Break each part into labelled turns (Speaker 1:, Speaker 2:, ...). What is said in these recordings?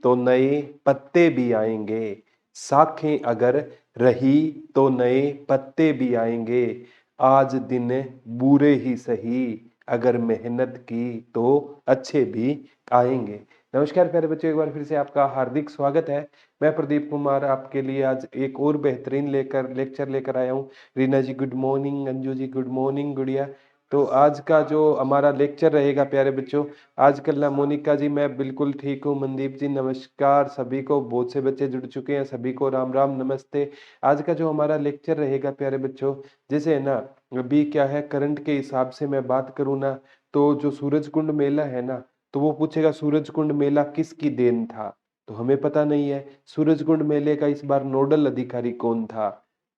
Speaker 1: तो नए पत्ते भी आएंगे, साखें अगर रही तो नए पत्ते भी आएंगे, आज दिन बुरे ही सही, अगर मेहनत की तो अच्छे भी आएंगे। नमस्कार प्यारे बच्चों, एक बार फिर से आपका हार्दिक स्वागत है। मैं प्रदीप कुमार आपके लिए आज एक और बेहतरीन लेक्चर लेकर आया हूँ। रीना जी good morning, Anju ji good morning, गुड़िया। तो आज का जो हमारा लेक्चर रहेगा प्यारे बच्चों, आजकल ना मोनिका जी मैं बिल्कुल ठीक हूँ, मनदीप जी नमस्कार, सभी को बहुत से बच्चे जुड़ चुके हैं, सभी को राम राम नमस्ते। आज का जो हमारा लेक्चर रहेगा प्यारे बच्चों, जैसे है ना अभी क्या है करंट के हिसाब से मैं बात करूँ ना, तो जो सूरज कुंड मेला है ना, तो वो पूछेगा सूरज कुंड मेला किसकी देन था, तो हमें पता नहीं है सूरज कुंड मेले का इस बार नोडल अधिकारी कौन था।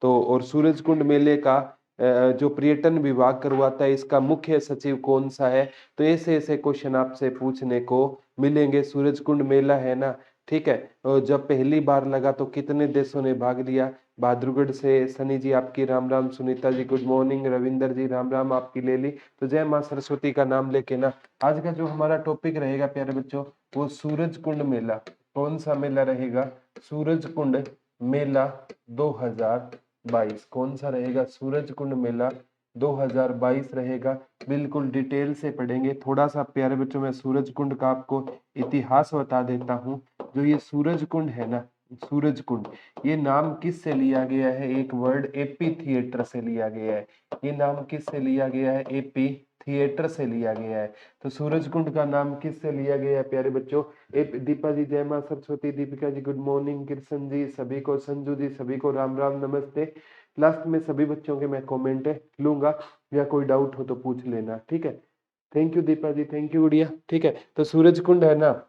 Speaker 1: तो और सूरज कुंड मेले का जो पर्यटन विभाग करवाता है इसका मुख्य सचिव कौन सा है। तो ऐसे ऐसे क्वेश्चन आपसे पूछने को मिलेंगे। सूरज कुंड मेला है ना, ठीक है, और जब पहली बार लगा तो कितने देशों ने भाग लिया। बहादुरगढ़ से सनी जी आपकी राम राम, सुनीता जी गुड मॉर्निंग, रविंदर जी राम राम आपकी ले ली। तो जय माँ सरस्वती का नाम लेके ना आज का जो हमारा टॉपिक रहेगा प्यारे बच्चों, वो सूरज कुंड मेला। कौन सा मेला रहेगा? सूरज कुंड मेला 2022। कौन सा रहेगा? सूरज कुंड मेला 2022 रहेगा। बिल्कुल डिटेल से पढ़ेंगे। थोड़ा सा प्यारे बच्चों में सूरज कुंड का आपको इतिहास बता देता हूँ। जो ये सूरज कुंड है ना, सूरज कुंड, ये नाम किस से लिया गया है? एक वर्ड एपी थिएटर से लिया गया है। ये नाम किस से लिया गया है? एपी थिएटर से लिया गया है। तो सूरज कुंड का नाम किस से लिया गया है प्यारे बच्चों? दीपा जी जय मां सरस्वती, दीपिका जी गुड मॉर्निंग, कृष्ण जी सभी को, संजू जी सभी को राम राम नमस्ते। लास्ट में सभी बच्चों के मैं कमेंट लूंगा, या कोई डाउट हो तो पूछ लेना, ठीक है। Thank you Deepa ji, thank you Gudiya, ठीक है। तो सूरज कुंड है ना,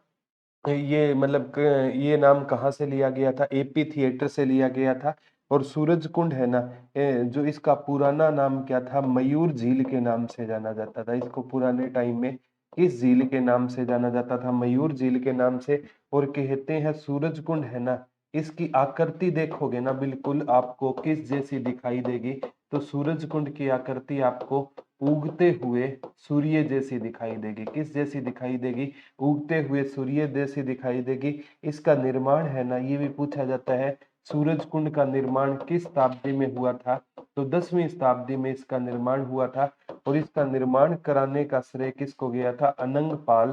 Speaker 1: ये मतलब ये नाम कहाँ से लिया गया था? एपी थिएटर से लिया गया था। और सूरज कुंड है ना, जो इसका पुराना नाम क्या था? मयूर झील के नाम से जाना जाता था। इसको पुराने टाइम में किस झील के नाम से जाना जाता था? मयूर झील के नाम से। और कहते हैं सूरज कुंड है ना, इसकी आकृति देखोगे ना बिल्कुल आपको किस जैसी दिखाई देगी? तो सूरज कुंड की आकृति आपको उगते हुए सूर्य जैसी दिखाई देगी। किस जैसी दिखाई देगी? उगते हुए सूर्य जैसी दिखाई देगी। इसका निर्माण है ना, ये भी पूछा जाता है, सूरज कुंड का निर्माण किस शताब्दी में हुआ था? तो 10वीं शताब्दी में इसका निर्माण हुआ था। और इसका निर्माण कराने का श्रेय किसको गया था? अनंगपाल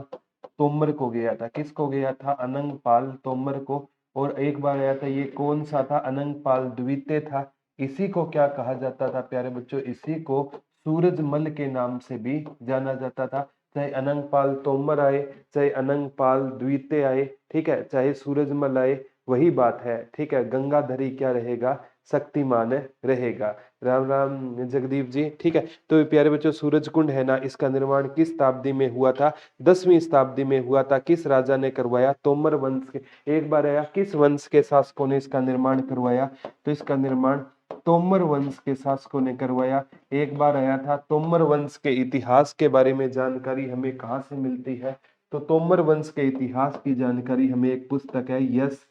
Speaker 1: तोमर को गया था। किसको गया था? अनंगपाल तोमर को। और एक बार आया था, ये कौन सा था? अनंगपाल द्वितीय था। इसी को क्या कहा जाता था प्यारे बच्चों? इसी को सूरजमल के नाम से भी जाना जाता था। चाहे अनंगपाल तोमर आए, चाहे अनंगपाल द्वितीय आए, ठीक है, चाहे सूरजमल आए, वही बात है, ठीक है। गंगाधरी क्या रहेगा? शक्तिमान रहेगा। राम राम जगदीप जी, ठीक है। तो प्यारे बच्चों सूरज कुंड है ना, इसका निर्माण किस शताब्दी में हुआ था? 10वीं शताब्दी में हुआ था। किस राजा ने करवाया? तोमर वंश के। एक बार आया, किस वंश के शासकों ने इसका निर्माण करवाया? तो इसका निर्माण तोमर वंश के शासकों ने करवाया। एक बार आया था। तोमर वंश के इतिहास के बारे में जानकारी हमें कहाँ से मिलती है? तो तोमर वंश के इतिहास की जानकारी हमें एक पुस्तक है, यश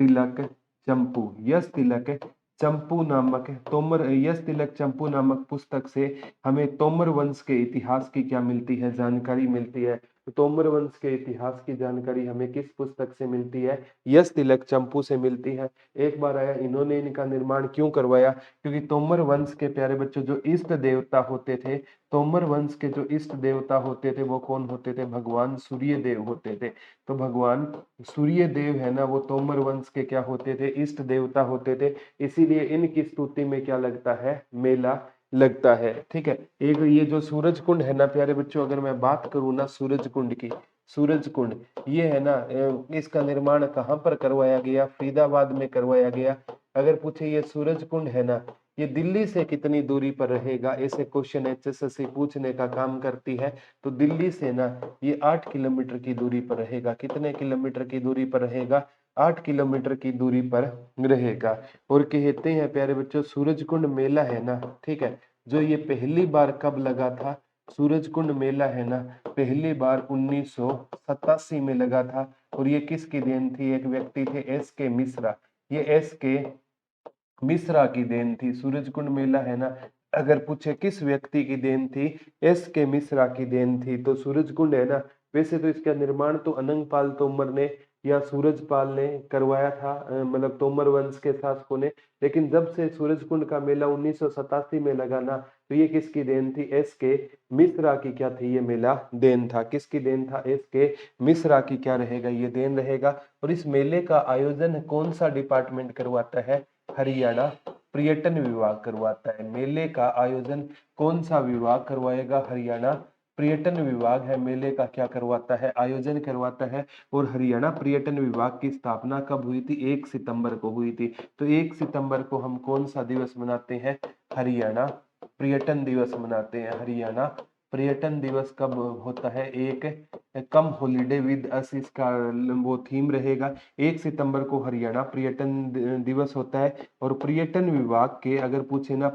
Speaker 1: तिलक चंपू, यश तिलक चंपू नामक तोमर, यश तिलक चंपू नामक पुस्तक से हमें तोमर वंश के इतिहास की क्या मिलती है? जानकारी मिलती है। तो तोमर वंश के इतिहास की जानकारी हमें किस पुस्तक से मिलती है? यश तिलक चंपू से मिलती है। एक बार आया, इन्होंने इनका निर्माण क्यों करवाया? क्योंकि तोमर वंश के प्यारे बच्चों जो इष्ट देवता होते थे, तोमर वंश के जो इष्ट देवता होते थे वो कौन होते थे? भगवान सूर्य देव होते थे। तो भगवान सूर्य देव है ना, वो तोमर वंश के क्या होते थे? इष्ट देवता होते थे। इसीलिए इनकी स्तुति में क्या लगता है? मेला लगता है, ठीक है। एक ये जो सूरज कुंड है ना प्यारे बच्चों, अगर मैं बात करूँ ना सूरज कुंड की, सूरज कुंड ये है ना, इसका निर्माण कहाँ पर करवाया गया? फरीदाबाद में करवाया गया। अगर पूछे ये सूरज कुंड है ना, ये दिल्ली से कितनी दूरी पर रहेगा? ऐसे क्वेश्चन एचएसएससी पूछने का काम करती है। तो दिल्ली से ना ये 8 किलोमीटर की दूरी पर रहेगा। कितने किलोमीटर की दूरी पर रहेगा? 8 किलोमीटर की दूरी पर रहेगा। और कहते हैं प्यारे बच्चों सूरज कुंड मेला है ना, ठीक है, जो ये पहली बार कब लगा था? सूरज कुंड मेला है ना, पहली बार 1987 में लगा था। और ये किसकी देन थी? एक व्यक्ति थे एस के मिश्रा। ये एस के मिश्रा की देन थी। सूरज कुंड मेला है ना, अगर पूछे किस व्यक्ति की देन थी? एस के मिश्रा की देन थी। तो सूरज कुंड है ना, वैसे तो इसका निर्माण तो अनंगपाल तोमर ने या सूरजपाल ने करवाया था, मतलब तोमर वंश के शासकों ने। लेकिन जब से सूरजकुंड का मेला 1987 में लगा ना, तो ये किसकी देन थी? एस के मिश्रा की क्या थी? ये मेला देन था। किसकी देन था? एस के मिश्रा की क्या रहेगा? ये देन रहेगा। और इस मेले का आयोजन कौन सा डिपार्टमेंट करवाता है? हरियाणा पर्यटन विभाग करवाता है। मेले का आयोजन कौन सा विभाग करवाएगा? हरियाणा पर्यटन विभाग है मेले का क्या करवाता है? आयोजन करवाता है। और हरियाणा पर्यटन विभाग की स्थापना कब हुई थी? 1 सितंबर को हुई थी। तो 1 सितंबर को हम कौन सा दिवस मनाते हैं? हरियाणा पर्यटन दिवस मनाते हैं। हरियाणा पर्यटन दिवस कब होता है? एक कम हॉलीडे विद अस, इसका वो थीम रहेगा। 1 सितंबर को हरियाणा पर्यटन दिवस होता है। और पर्यटन विभाग के अगर पूछे ना,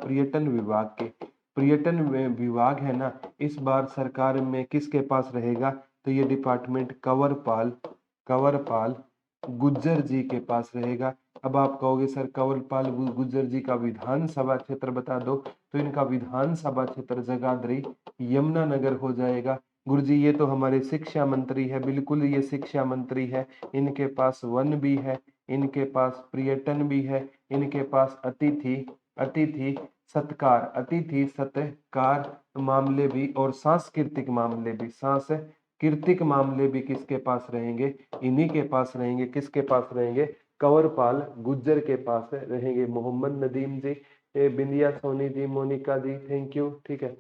Speaker 1: पर्यटन विभाग है ना, इस बार सरकार में किसके पास रहेगा? तो ये डिपार्टमेंट कंवरपाल गुज्जर जी के पास रहेगा। अब आप कहोगे सर कंवरपाल गुज्जर जी का विधानसभा क्षेत्र बता दो, तो इनका विधानसभा क्षेत्र जगाधरी यमुनानगर हो जाएगा। गुरुजी ये तो हमारे शिक्षा मंत्री है, बिल्कुल ये शिक्षा मंत्री है। इनके पास वन भी है, इनके पास पर्यटन भी है, इनके पास अतिथि सत्कार मामले भी और सांस्कृतिक मामले भी किसके पास रहेंगे? इन्हीं के पास रहेंगे। किसके पास रहेंगे? कंवरपाल गुज्जर के पास रहेंगे। मोहम्मद नदीम जी, बिंदिया सोनी जी, मोनिका जी, थैंक यू। ठीक है,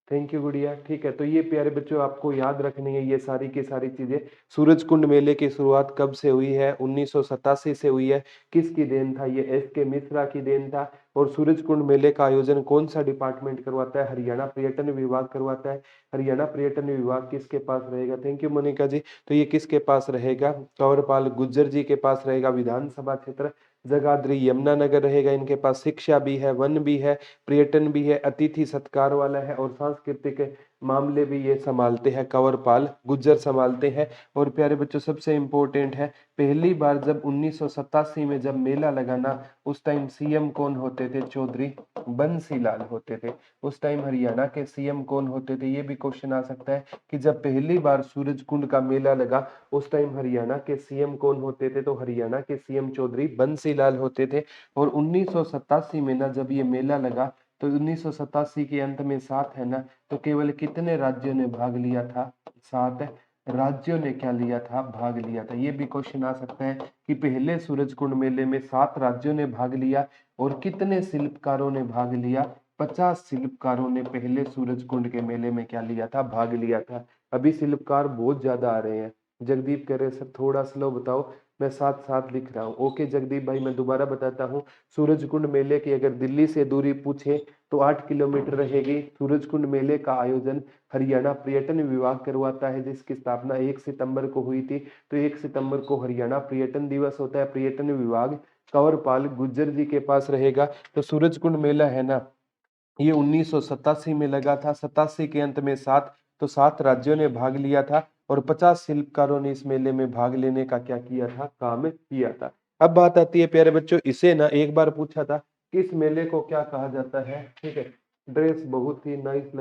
Speaker 1: थैंक यू गुड़िया। ठीक है, तो ये प्यारे बच्चों आपको याद रखनी है ये सारी की सारी चीजें। सूरजकुंड मेले की शुरुआत कब से हुई है? 1987 से हुई है। किसकी देन था? ये एस के मिश्रा की देन था। और सूरजकुंड मेले का आयोजन कौन सा डिपार्टमेंट करवाता है? हरियाणा पर्यटन विभाग करवाता है। हरियाणा पर्यटन विभाग किसके पास रहेगा? थैंक यू मोनिका जी। तो ये किसके पास रहेगा? कंवरपाल गुज्जर जी के पास रहेगा। विधानसभा क्षेत्र जगाधरी यमुनानगर रहेगा। इनके पास शिक्षा भी है, वन भी है, पर्यटन भी है, अतिथि सत्कार वाला है और सांस्कृतिक मामले भी ये संभालते हैं। कंवरपाल गुज्जर संभालते हैं। और प्यारे बच्चों सबसे इंपॉर्टेंट है, पहली बार जब 1987 में जब मेला लगा ना, उस टाइम सीएम कौन होते थे? चौधरी बंसीलाल होते थे। उस टाइम हरियाणा के सीएम कौन होते थे? ये भी क्वेश्चन आ सकता है कि जब पहली बार सूरजकुंड का मेला लगा, उस टाइम हरियाणा के सीएम कौन होते थे? तो हरियाणा के सीएम चौधरी बंसीलाल होते थे। और 1987 में ना जब ये मेला लगा, तो 1987 के अंत में 7 है ना, तो केवल कितने राज्यों ने भाग लिया था? 7 राज्यों ने क्या लिया था? भाग लिया था। ये भी क्वेश्चन आ सकता है कि पहले सूरजकुंड मेले में 7 राज्यों ने भाग लिया और कितने शिल्पकारों ने भाग लिया? 50 शिल्पकारों ने पहले सूरजकुंड के मेले में क्या लिया था? भाग लिया था। अभी शिल्पकार बहुत ज्यादा आ रहे हैं। जगदीप कह रहे सर थोड़ा स्लो बताओ, मैं साथ साथ लिख रहा हूँ। ओके जगदीप भाई, मैं दोबारा बताता हूँ। सूरजकुंड मेले की अगर दिल्ली से दूरी पूछे तो 8 किलोमीटर रहेगी। सूरजकुंड मेले का आयोजन हरियाणा पर्यटन विभाग करवाता है, जिसकी स्थापना 1 सितंबर को हुई थी। तो 1 सितंबर को हरियाणा पर्यटन दिवस होता है। पर्यटन विभाग कंवरपाल गुज्जर जी के पास रहेगा। तो सूरजकुंड मेला है ना, ये 1987 में लगा था। 87 के अंत में 7, तो 7 राज्यों ने भाग लिया था और 50 शिल्पकारों ने इस मेले में भाग लेने का क्या किया था? काम किया था। अब बात आती है प्यारे बच्चों, इसे ना एक बार पूछा था, किस मेले को क्या कहा जाता है? ठीक है, ड्रेस बहुत ही नाइस